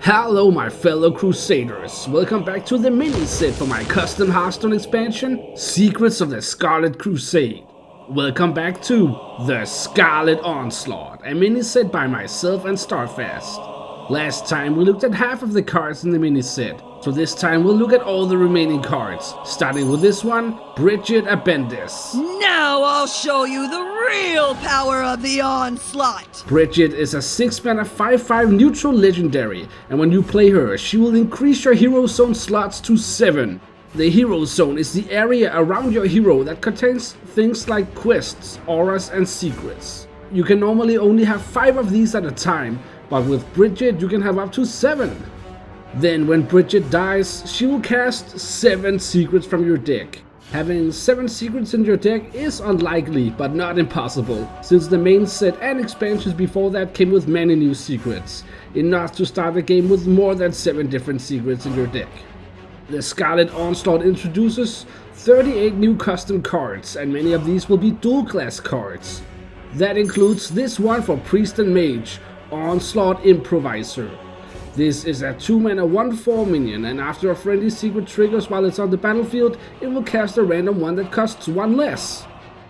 Hello my fellow Crusaders, welcome back to the mini-set for my custom Hearthstone expansion, Secrets of the Scarlet Crusade. Welcome back to the Scarlet Onslaught, a mini-set by myself and Starfast. Last time we looked at half of the cards in the mini-set, so this time we'll look at all the remaining cards, starting with this one, Bridget Abendis. Now I'll show you the real power of the Onslaught! Bridget is a 6-mana 5/5 neutral legendary, and when you play her, she will increase your hero zone slots to 7. The hero zone is the area around your hero that contains things like quests, auras and secrets. You can normally only have 5 of these at a time, but with Bridget you can have up to 7. Then when Bridget dies, she will cast 7 secrets from your deck. Having 7 secrets in your deck is unlikely, but not impossible, since the main set and expansions before that came with many new secrets, enough to start the game with more than 7 different secrets in your deck. The Scarlet Onslaught introduces 38 new custom cards, and many of these will be dual class cards. That includes this one for Priest and Mage, Onslaught Improviser. This is a 2-mana 1/4 minion, and after a friendly secret triggers while it's on the battlefield, it will cast a random one that costs 1 less.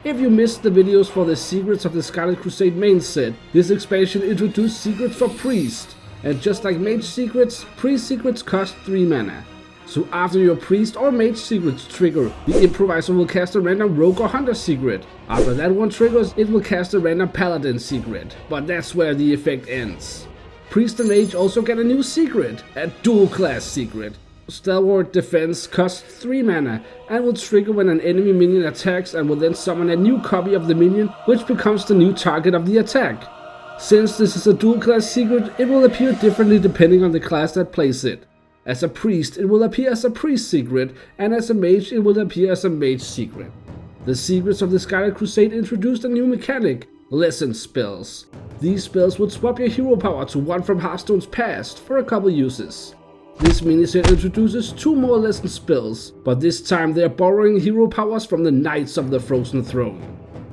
If you missed the videos for the Secrets of the Scarlet Crusade main set, this expansion introduced secrets for Priest, and just like Mage secrets, Priest secrets cost 3 mana. So after your Priest or Mage secrets trigger, the Improviser will cast a random Rogue or Hunter secret. After that one triggers, it will cast a random Paladin secret, but that's where the effect ends. Priest and Mage also get a new secret, a dual class secret. Stalwart Defense costs 3 mana and will trigger when an enemy minion attacks and will then summon a new copy of the minion, which becomes the new target of the attack. Since this is a dual class secret, it will appear differently depending on the class that plays it. As a Priest, it will appear as a Priest secret, and as a Mage, it will appear as a Mage secret. The Secrets of the Scarlet Crusade introduced a new mechanic, Lesson Spells. These spells would swap your hero power to one from Hearthstone's past for a couple uses. This miniset introduces 2 more lesson spells, but this time they are borrowing hero powers from the Knights of the Frozen Throne,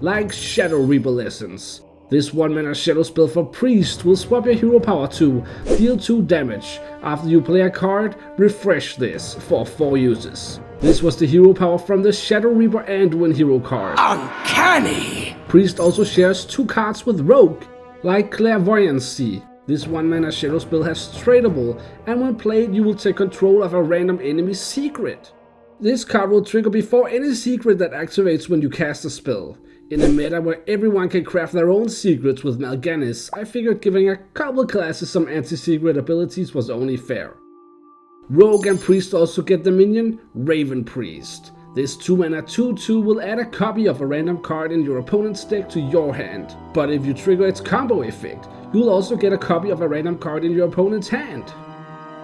like Shadow Reaper lessons. This 1-mana shadow spell for Priest will swap your hero power to deal 2 damage. After you play a card, refresh this for 4 uses. This was the hero power from the Shadow Reaper Anduin hero card. Uncanny! Priest also shares 2 cards with Rogue, like Clairvoyancy. This 1-mana shadow spell has tradable, and when played you will take control of a random enemy's secret. This card will trigger before any secret that activates when you cast a spell. In a meta where everyone can craft their own secrets with Mal'Ganis, I figured giving a couple classes some anti-secret abilities was only fair. Rogue and Priest also get the minion Raven Priest. This 2-mana 2/2 will add a copy of a random card in your opponent's deck to your hand, but if you trigger its combo effect, you'll also get a copy of a random card in your opponent's hand.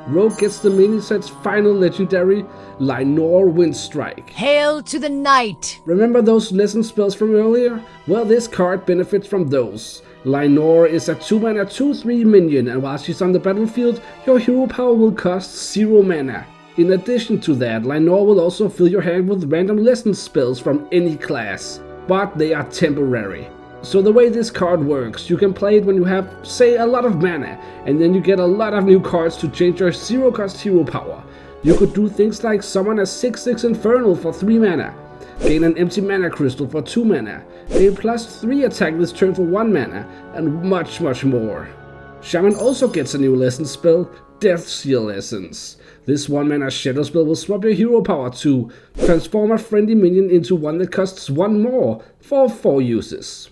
Rogue gets the miniset's final legendary, Lynor Windstrike. Hail to the Knight! Remember those lesson spells from earlier? Well, this card benefits from those. Lynor is a 2-mana 2/3 minion, and while she's on the battlefield, your hero power will cost 0 mana. In addition to that, Lynor will also fill your hand with random lesson spells from any class, but they are temporary. So the way this card works, you can play it when you have, say, a lot of mana, and then you get a lot of new cards to change your 0-cost hero power. You could do things like summon a 6/6 Infernal for 3 mana, gain an empty mana crystal for 2 mana, gain +3 attack this turn for 1 mana, and much more. Shaman also gets a new lesson spell, Death Seal Lessons. This 1-mana shadow spell will swap your hero power to transform a friendly minion into one that costs 1 more for 4 uses.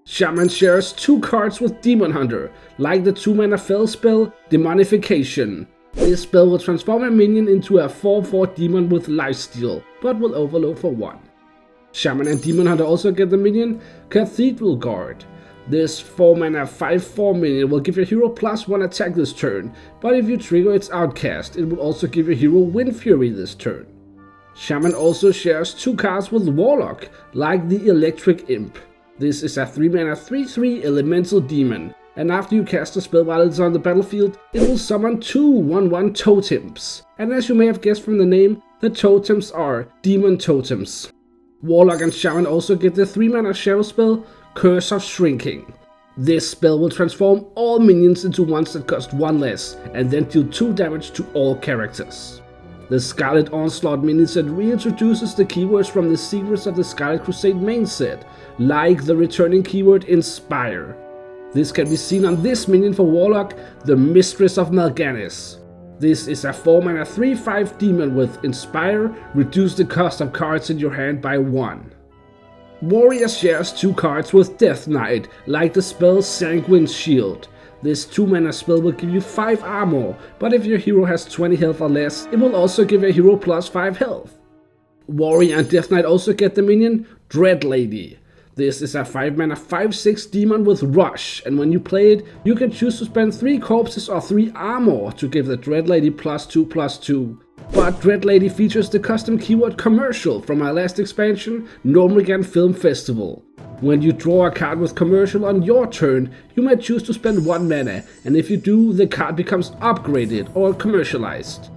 Shaman shares 2 cards with Demon Hunter, like the 2-mana Fel spell, Demonification. This spell will transform a minion into a 4/4 demon with lifesteal, but will overload for 1. Shaman and Demon Hunter also get the minion, Cathedral Guard. This 4-mana 5/4 minion will give your hero +1 attack this turn, but if you trigger its Outcast, it will also give your hero Wind Fury this turn. Shaman also shares 2 cards with Warlock, like the Electric Imp. This is a 3-mana 3/3 elemental demon, and after you cast a spell while it's on the battlefield, it will summon 2 1/1 totems. And as you may have guessed from the name, the totems are demon totems. Warlock and Shaman also get the 3-mana shadow spell, Curse of Shrinking. This spell will transform all minions into ones that cost 1 less, and then deal 2 damage to all characters. The Scarlet Onslaught mini set reintroduces the keywords from the Secrets of the Scarlet Crusade main set, like the returning keyword Inspire. This can be seen on this minion for Warlock, the Mistress of Mal'Ganis. This is a 4-mana 3/5 demon with Inspire, reduce the cost of cards in your hand by 1. Warrior shares 2 cards with Death Knight, like the spell Sanguine's Shield. This 2-mana spell will give you 5 armor, but if your hero has 20 health or less, it will also give your hero plus 5 health. Warrior and Death Knight also get the minion Dread Lady. This is a 5-mana 5/6 demon with Rush, and when you play it, you can choose to spend 3 corpses or 3 armor to give the Dread Lady +2/+2. But Dread Lady features the custom keyword Commercial from our last expansion, Gnomeregan Film Festival. When you draw a card with Commercial on your turn, you may choose to spend 1 mana, and if you do, the card becomes upgraded or commercialized.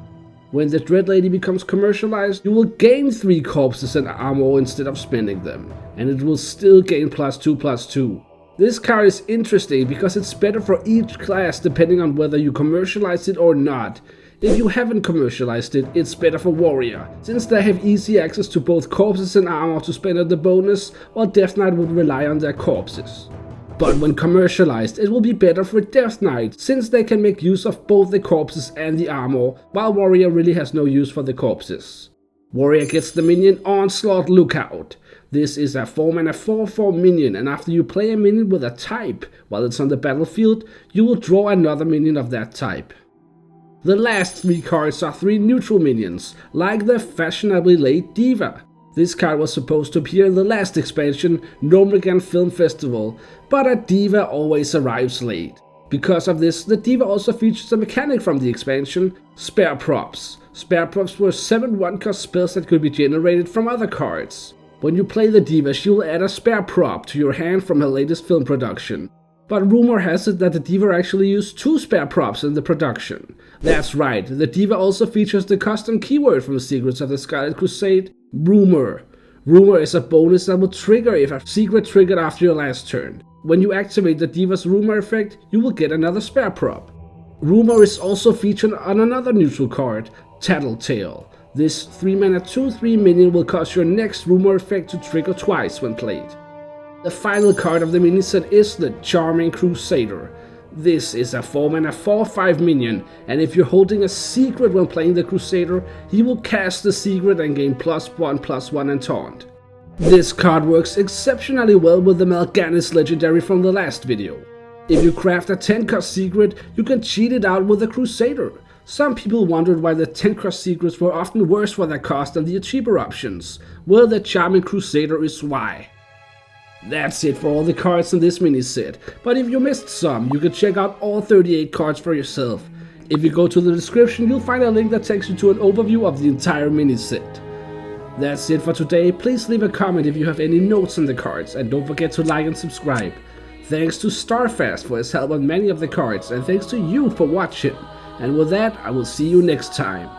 When the Dread Lady becomes commercialized, you will gain 3 corpses and armor instead of spending them, and it will still gain +2/+2. This card is interesting because it's better for each class depending on whether you commercialize it or not. If you haven't commercialized it, it's better for Warrior, since they have easy access to both corpses and armor to spend on the bonus, while Death Knight would rely on their corpses. But when commercialized, it will be better for Death Knight, since they can make use of both the corpses and the armor, while Warrior really has no use for the corpses. Warrior gets the minion Onslaught Lookout. This is a 4-mana 4/4 minion, and after you play a minion with a type while it's on the battlefield, you will draw another minion of that type. The last 3 cards are 3 neutral minions, like the fashionably late Diva. This card was supposed to appear in the last expansion, Gnomeregan Film Festival, but a Diva always arrives late. Because of this, the Diva also features a mechanic from the expansion, Spare Props. Spare Props were 7 1-cost spells that could be generated from other cards. When you play the Diva, she will add a spare prop to your hand from her latest film production. But rumor has it that the Diva actually used 2 spare props in the production. That's right, the Diva also features the custom keyword from the Secrets of the Scarlet Crusade, Rumor. Rumor is a bonus that will trigger if a secret triggered after your last turn. When you activate the Diva's Rumor effect, you will get another spare prop. Rumor is also featured on another neutral card, Tattletale. This 3-mana 2/3 minion will cause your next Rumor effect to trigger twice when played. The final card of the mini set is the Charming Crusader. This is a 4-mana 4/5 minion, and if you're holding a secret when playing the Crusader, he will cast the secret and gain +1/+1 and taunt. This card works exceptionally well with the Mal'Ganis legendary from the last video. If you craft a 10-cost secret, you can cheat it out with the Crusader. Some people wondered why the 10-cost secrets were often worse for their cost than the cheaper options. Well, the Charming Crusader is why. That's it for all the cards in this mini set, but if you missed some, you can check out all 38 cards for yourself. If you go to the description, you'll find a link that takes you to an overview of the entire mini set. That's it for today. Please leave a comment if you have any notes on the cards, and don't forget to like and subscribe. Thanks to Starfast for his help on many of the cards, and thanks to you for watching. And with that, I will see you next time.